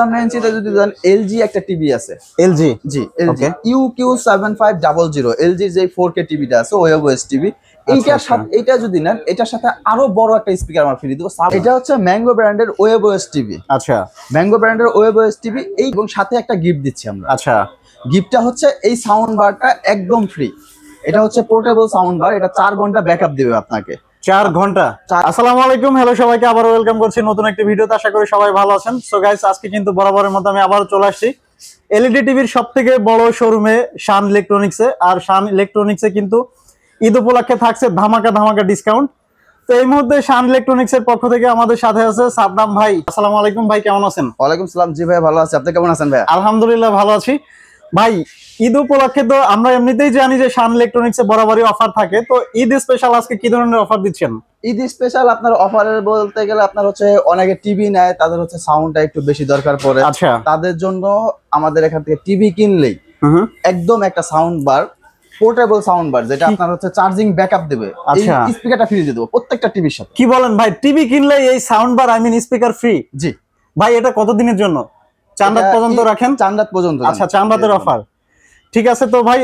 ইঞ্চিতে যদি দেন এলজি একটা টিভি আছে, এলজি, জি এলজি UQ7500 এলজির যে 4K টিভিটা আছে ওয়েবওএস টিভি, এইটার সাথে এটা যদি নেন এটার সাথে আরো বড় একটা স্পিকার আমরা ফ্রি দিব। এটা হচ্ছে ম্যাঙ্গো ব্র্যান্ডের ওয়েবওএস টিভি। আচ্ছা, ম্যাঙ্গো ব্র্যান্ডের ওয়েবওএস টিভি এই এবং সাথে একটা গিফট দিচ্ছি আমরা। আচ্ছা, গিফটটা হচ্ছে এই সাউন্ড বারটা একদম ফ্রি। এটা হচ্ছে পোর্টেবল সাউন্ড বার, এটা 4 ঘন্টা ব্যাকআপ দিবে আপনাকে। 4 ঘন্টা। আসসালামু আলাইকুম, হ্যালো সবাইকে, আবার ওয়েলকাম করছি নতুন একটি ভিডিওতে। আশা করি সবাই ভালো আছেন। সো গাইস, আজকে কিন্তু বরাবরের মতো আমি আবার চলে আসছি এলইডি টিভির সবথেকে বড় শোরুমে শান ইলেকট্রনিক্সে। আর শান ইলেকট্রনিক্সে কিন্তু ঈদ উপলক্ষে থাকছে ধামাকা ধামাকা ডিসকাউন্ট। তো এই মুহূর্তে শান ইলেকট্রনিক্সের পক্ষ থেকে আমাদের সাথে আছে সাদ্দাম ভাই। আসসালামু আলাইকুম ভাই, কেমন আছেন? ওয়ালাইকুম সালাম, জি ভাই ভালো আছি, আপনি কেমন আছেন ভাই? আলহামদুলিল্লাহ ভালো আছি ভাই। ঈদ উপলক্ষে তো আমরা এমনিতেই জানি যে শান ইলেকট্রনিক্সে বরাবরই অফার থাকে, তো ঈদ স্পেশাল আজকে কি ধরনের অফার দিচ্ছেন? ঈদ স্পেশাল আপনার অফারের বলতে গেলে আপনার হচ্ছে অনেকে টিভি নেয়, তাদের হচ্ছে সাউন্ডটা একটু বেশি দরকার পড়ে। আচ্ছা, তাদের জন্য আমাদের এখান থেকে টিভি কিনলেই একদম একটা sound bar, portable sound bar, যেটা আপনার হচ্ছে চার্জিং ব্যাকআপ দেবে। আচ্ছা, এই স্পিকারটা ফ্রি দিয়ে দেবো প্রত্যেকটা টিভির সাথে। কি বলেন ভাই, টিভি কিনলে এই সাউন্ড বার স্পিকার ফ্রি? জি ভাই, এটা কতদিনের জন্য? চাঁদাত পর্যন্ত রাখেন? চাঁদাত পর্যন্ত। আচ্ছা, চাঁদাতের অফার। ঠিক আছে, তো ভাই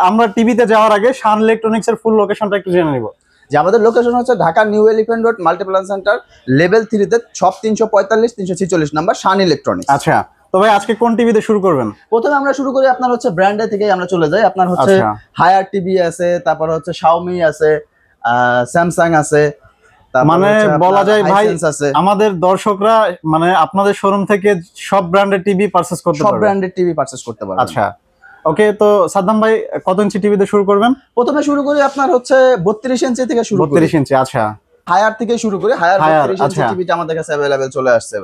আমরা টিভিতে যাওয়ার আগে শান ইলেকট্রনিক্স এর ফুল লোকেশনটা একটু জেনে নিব। যে আমাদের লোকেশন হচ্ছে Dhaka new elephant road Multiplan centre level 3 তে শপ 345-346 নাম্বার শান ইলেকট্রনিক্স। আচ্ছা, তো ভাই আজকে কোন টিভিতে শুরু করবেন? প্রথমে আমরা শুরু করি আপনার হচ্ছে ব্র্যান্ডে থেকে আমরা চলে যাই। আপনার হচ্ছে হায়ার টিভি আছে, তারপর হচ্ছে শাওমি আছে, স্যামসাং আছে, মানে বলা যায় ভাই আমাদের দর্শকরা মানে আপনাদের শোরুম থেকে সব ব্র্যান্ডের টিভি পারচেজ করতে পারবে। সব ব্র্যান্ডের টিভি পারচেজ করতে পারবে। আচ্ছা, ওকে। তো সাদ্দাম ভাই কত ইঞ্চি টিভিতে শুরু করবেন? প্রথমে শুরু করি আপনার হচ্ছে 32 ইঞ্চি থেকে শুরু করি। 32 ইঞ্চি, আচ্ছা। হায়ার থেকে শুরু করি, হায়ার 32 ইঞ্চি টিভিটা আমাদের কাছে अवेलेबल চলে আসছে।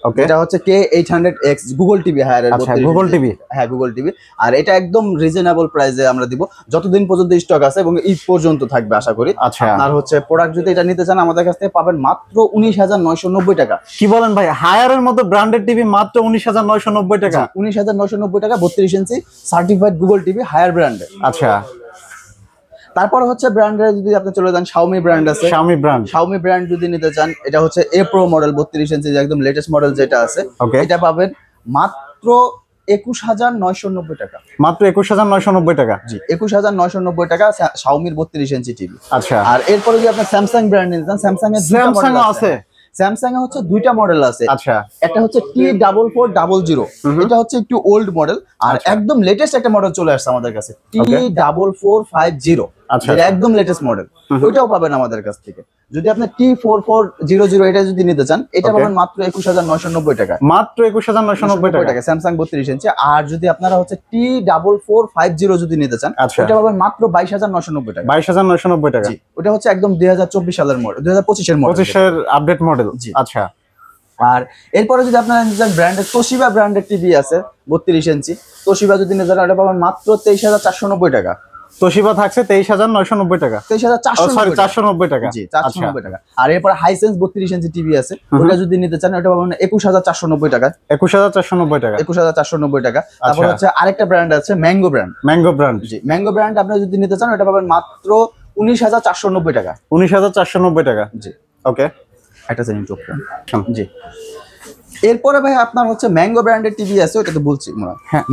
ওকে, এটা হচ্ছে K800X গুগল টিভি হায়ারের। আচ্ছা, গুগল টিভি। হ্যাঁ, গুগল টিভি। আর এটা একদম রিজনেবল প্রাইসে আমরা দিব, যতদিন পর্যন্ত স্টক আছে এবং ঈদ পর্যন্ত থাকবে আশা করি। আচ্ছা, আপনার হচ্ছে প্রোডাক্ট যদি এটা নিতে চান আমাদের কাছ থেকে পাবেন মাত্র 19,990 টাকা। কি বলেন ভাই, হায়ারের মতো ব্র্যান্ডেড টিভি মাত্র 19,990 টাকা? 19,990 টাকা 32 ইঞ্চি সার্টিফাইড গুগল টিভি হায়ার ব্র্যান্ডের। আচ্ছা, তারপর হচ্ছে ব্র্যান্ডের যদি আপনি চলে যান, শাওমি ব্র্যান্ড আছে। শাওমি ব্র্যান্ড যদি নিতে চান, এটা হচ্ছে এ প্রো মডেল 32 ইঞ্চি, একদম লেটেস্ট মডেল যেটা আছে, এটা পাবেন মাত্র 21,990 টাকা। মাত্র 21,990 টাকা? জি, 21,990 টাকা শাওমির 32 ইঞ্চি টিভি। আচ্ছা, আর এরপরে যদি আপনি স্যামসাং ব্র্যান্ড নিতে চান, স্যামসাং এর দুটো মডেল আছে। স্যামসাং এ হচ্ছে দুইটা মডেল আছে। আচ্ছা, একটা হচ্ছে T4400, এটা হচ্ছে একটু ওল্ড মডেল। আর একদম লেটেস্ট একটা মডেল চলে আসছে আমাদের কাছে, T4450, এটা একদম লেটেস্ট মডেল। ওইটাও পাবেন আমাদের কাছ থেকে। যদি আপনি T4400 এটা যদি নিতে চান, এটা পাবেন মাত্র 21,990 টাকা। মাত্র 21,990 টাকা স্যামসাং 32 ইঞ্চি। আর যদি আপনারা হচ্ছে T4450 যদি নিতে চান, এটা পাবেন মাত্র 22,990 টাকা। 22,990 টাকা। ওটা হচ্ছে একদম 2024 সালের মডেল, 2025 এর মডেল, 25 এর আপডেট মডেল। জি, আচ্ছা। আর এরপরে যদি আপনারা নিতেন ব্র্যান্ডের তোশিবা ব্র্যান্ডের টিভি আছে 32 ইঞ্চি, তোশিবা যদি নিতে চান, ওটা পাবেন মাত্র 23,490 টাকা। তোশিবা থাকছে 23,990 টাকা, 23,490 টাকা। জি, 490 টাকা। আর এরপর হাইসেন্স 32 ইঞ্চি টিভি আছে, ওটা যদি নিতে চান ওটা পাবেন 21,490 টাকা। 21,490 টাকা, 21,490 টাকা। তারপর হচ্ছে আরেকটা ব্র্যান্ড আছে ম্যাঙ্গো ব্র্যান্ড। জি, ম্যাঙ্গো ব্র্যান্ড আপনি যদি নিতে চান ওটা পাবেন মাত্র 19,490 টাকা। 19,490 টাকা। জি, ওকে, একটা সেকেন্ড চুপ করুন। জি, এরপরে ভাই আপনার হচ্ছে ম্যাঙ্গো ব্র্যান্ডের টিভি আছে, ওটা তো বলছি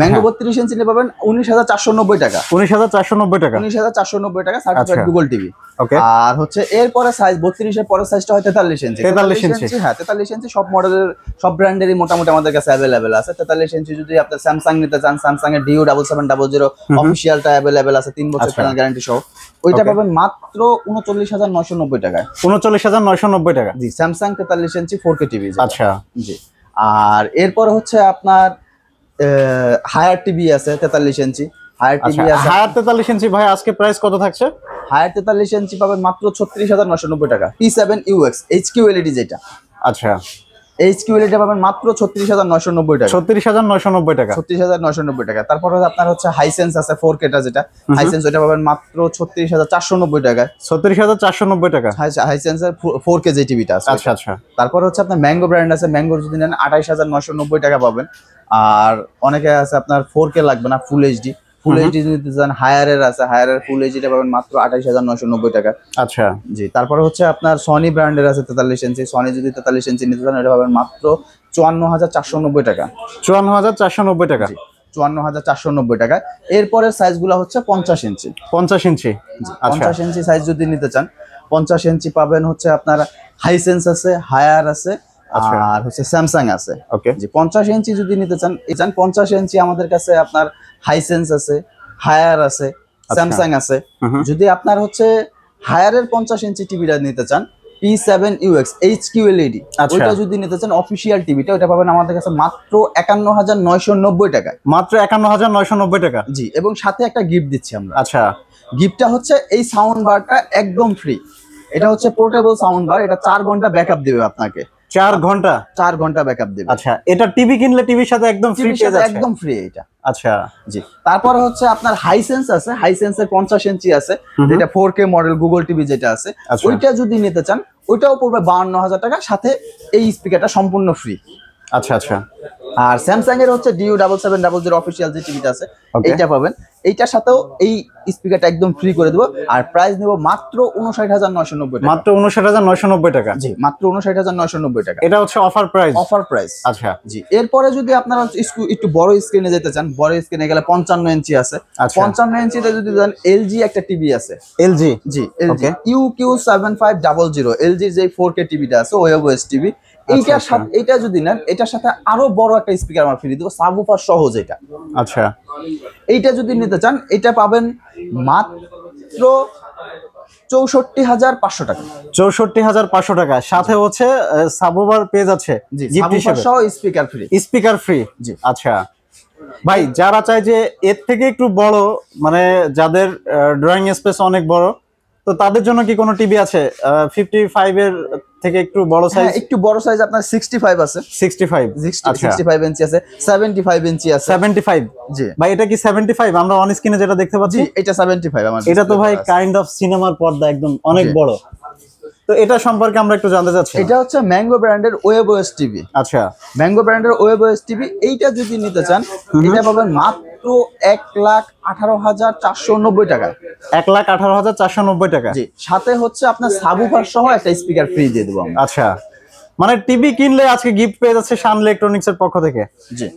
ম্যাঙ্গো 32 ইঞ্চি নিতে পাবেন 19,490 টাকা। 19,490 টাকা, 19,490 টাকা সার্টিফাইড গুগল টিভি। ওকে। আর হচ্ছে এরপরে সাইজ 32 এর পরের সাইজটা হয় 43 ইঞ্চি। 43 ইঞ্চি, হ্যাঁ 43 ইঞ্চি সব মডেলের সব ব্র্যান্ডেরই মোটামুটি আমাদের কাছে अवेलेबल আছে। 43 ইঞ্চি যদি আপনি স্যামসাং নিতে চান, স্যামসাং এর DU7700 অফিশিয়ালটা अवेलेबल আছে 3 বছর প্যানেল গ্যারান্টি সহ, ওইটা পাবেন মাত্র 39,990 টাকায়। 39,990 টাকা। জি, স্যামসাং 43 ইঞ্চি 4K টিভি। আচ্ছা, জি। আর এরপর হচ্ছে আপনার হায়ার টিভি আছে 43 ইঞ্চি। হায়ার টিভি আছে, হায়ার 43 ইঞ্চি ভাই আজকে প্রাইস কত থাকছে? হায়ার 43 ইঞ্চি পাবেন মাত্র 36,990 টাকা। P7UX HQ LED যেটা। আচ্ছা, HQ LED পাবেন মাত্র 36,990 টাকা। 36,990 টাকা, 36,990 টাকা। তারপর আপনার হচ্ছে হাইসেন্স আছে 4K টা যেটা, হাইসেন্স ওটা পাবেন মাত্র 36,490 টাকা। 36,490 টাকা হাইসেন্সের 4K যে টিভিটা আছে। আচ্ছা, আচ্ছা। তারপর হচ্ছে আপনার ম্যাঙ্গো ব্র্যান্ড আছে, ম্যাঙ্গো যদি নেন 28,990 টাকা পাবেন। আর অনেকে আছে আপনার 4K লাগবে না, ফুল এইচডি নিতে চান, হায়ারের আছে, হায়ারের ফুল এইচডিটা পাবেন মাত্র 28,990 টাকা। আচ্ছা, জি। তারপর হচ্ছে আপনার সনি ব্র্যান্ডের আছে 43 ইঞ্চি, সনি যদি 43 ইঞ্চি নিতে চান এটা পাবেন মাত্র 54,490 টাকা। 54,490 টাকা। 54,490 টাকা। এরপরের সাইজগুলো হচ্ছে 50 ইঞ্চি। 50 ইঞ্চি। 50 ইঞ্চি সাইজ যদি নিতে চান, 50 ইঞ্চি পাবেন হচ্ছে আপনার হাইসেন্স আছে, হায়ার আছে, আর হচ্ছে স্যামসাং আছে। ওকে, জি 50 ইঞ্চি যদি নিতে চান, 50 ইঞ্চি আমাদের কাছে আপনার হাইসেন্স আছে, হায়ার আছে, স্যামসাং আছে। যদি আপনার হচ্ছে হায়ারের 50 ইঞ্চি টিভিটা নিতে চান, P7UX HQLED, ওইটা যদি নিতে চান অফিসিয়াল টিভিটা, ওটা পাবেন আমাদের কাছে মাত্র 51,990 টাকায়। মাত্র 51,990 টাকা। জি, এবং সাথে একটা গিফট দিচ্ছি আমরা। আচ্ছা, গিফটটা হচ্ছে এই সাউন্ড বারটা একদম ফ্রি। এটা হচ্ছে পোর্টেবল সাউন্ড বার, এটা 4 ঘন্টা ব্যাকআপ দিবে আপনাকে। 4 ঘন্টা? 4 ঘন্টা ব্যাকআপ দিবে। আচ্ছা, এটা টিভি কিনলে টিভির সাথে একদম ফ্রি পেয়ে যাচ্ছে? একদম ফ্রি এটা। আচ্ছা, জি। তারপরে হচ্ছে আপনার হাইসেন্স আছে, হাইসেন্সের 50 ইঞ্চি আছে, যেটা 4K মডেল গুগল টিভি যেটা আছে, ওইটা যদি নিতে চান ওইটাও পড়বে 52,000 টাকা, সাথে এই স্পিকারটা সম্পূর্ণ ফ্রি। আচ্ছা আচ্ছা। আর স্যামসাং এর হচ্ছে DU7700 অফিসিয়াল যে টিভিটা আছে, এইটা পাবেন। এইটার সাথেও এই স্পিকারটা একদম ফ্রি করে দেবো, আর প্রাইস নেব মাত্র 59,990 টাকা। মাত্র 59,990 টাকা? জি, মাত্র 59,990 টাকা। এটা হচ্ছে অফার প্রাইস? Offer price. আচ্ছা, জি। এরপরে যদি আপনারা একটু বড় স্ক্রিনে যেতে চান, বড় স্ক্রিনে গেলে 55 ইঞ্চি আছে। 55 ইঞ্চিতে যদি দেন, LG একটা টিভি আছে। LG? জি, LG UQ7500, LG যে 4K টিভিটা আছে, ওয়েবওএস টিভি। এইটার সাথে, এটা যদি নেন, এটার সাথে আরো বড় একটা স্পিকার আমরা ফ্রি দেবো, সাবউফার সহ যেটা। আচ্ছা, এইটা যদি নিতে চান, এটা পাবেন মাত্র 64,500 টাকা। 64,500 টাকা, সাথে হচ্ছে সাবউফার পেয়ে যাচ্ছে গিফট হিসেবে, সহ স্পিকার ফ্রি। Speaker free? জি। আচ্ছা ভাই, যারা চায় যে এর থেকে একটু বড়, মানে যাদের ড্রয়িং স্পেস অনেক বড়, তো তাদের জন্য কি কোনো টিভি আছে 55 এর থেকে একটু বড় সাইজ? একটু বড় সাইজ আপনার 65 আছে। 65? 65 ইঞ্চি আছে, 75 ইঞ্চি আছে। 75? জি ভাই, এটা কি 75? আমরা অন স্ক্রিনে যেটা দেখতে পাচ্ছি এটা 75 আমার। এটা তো ভাই কাইন্ড অফ সিনেমার পর্দা, একদম অনেক বড়। তো এটা সম্পর্কে আমরা একটু জানতে চাচ্ছি। এটা হচ্ছে ম্যাঙ্গো ব্র্যান্ডের ওয়েবওএস টিভি। আচ্ছা, ম্যাঙ্গো ব্র্যান্ডের ওয়েবওএস টিভি, এইটা যদি নিতে চান, এটা পাবেন মাত্র 1,18,490 টাকা। 1,18,490 টাকা? জি, সাথে হচ্ছে আপনার সাবউফার সহ একটা স্পিকার ফ্রি দিয়ে দেবো আমরা। আচ্ছা, মানে টিভি কিনলে আজকে গিফট পেয়ে যাচ্ছে শান ইলেকট্রনিক্স এর পক্ষ থেকে? জি।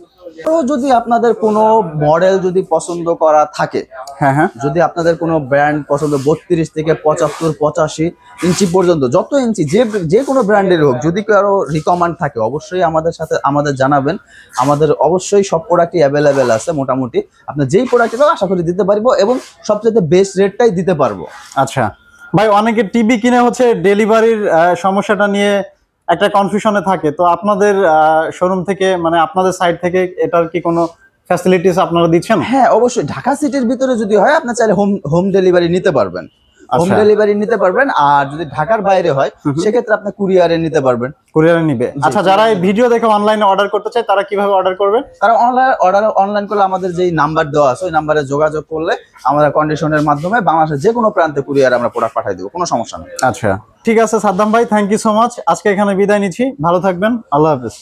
তো যদি আপনাদের কোনো মডেল যদি পছন্দ করা থাকে, হ্যাঁ, যদি আপনাদের কোনো ব্র্যান্ড পছন্দ, 32 থেকে 75, 85 ইঞ্চি পর্যন্ত, যত ইঞ্চি যে কোনো ব্র্যান্ডের হোক, যদি কারো রিকমেন্ড থাকে অবশ্যই আমাদের জানাবেন। আমাদের অবশ্যই সব প্রোডাক্টই অ্যাভেলেবেল আছে মোটামুটি। আপনার যেই প্রোডাক্টটা আশা করি দিতে পারবো, এবং সবচেয়ে বেস্ট রেটটাই দিতে পারবো। আচ্ছা ভাই, অনেকে টিভি কিনে হচ্ছে ডেলিভারির সমস্যাটা নিয়ে একটা কনফিউশনে থাকে, তো আপনাদের শোরুম থেকে, মানে আপনাদের সাইট থেকে এটার কি কোনো ফ্যাসিলিটিস আপনারা দিচ্ছেন? হ্যাঁ, অবশ্যই। ঢাকা সিটির ভিতরে যদি হয়, আপনি চাইলে হোম ডেলিভারি নিতে পারবেন। হোম ডেলিভারি নিতে পারবেন। আর যদি ঢাকার বাইরে হয়, সেক্ষেত্রে আপনি কুরিয়ারে নিতে পারবেন। কুরিয়ারে নিবে? আচ্ছা, যারা এই ভিডিও দেখে অনলাইনে অর্ডার করতে চায়, তারা কিভাবে অর্ডার করবে? তারা অনলাইন করলে আমাদের যেই নাম্বার দেওয়া আছে, ওই নাম্বারে যোগাযোগ করলে আমরা কন্ডিশনের মাধ্যমে বাংলাদেশের যে কোনো প্রান্তে কুরিয়ারে আমরা প্রোডাক্ট পাঠিয়ে দেবো, কোনো সমস্যা নেই। আচ্ছা, ঠিক আছে সাদ্দাম ভাই, থ্যাংক ইউ সো মাচ। আজকে এখানে বিদায় নিচ্ছি, ভালো থাকবেন, আল্লাহ হাফেজ।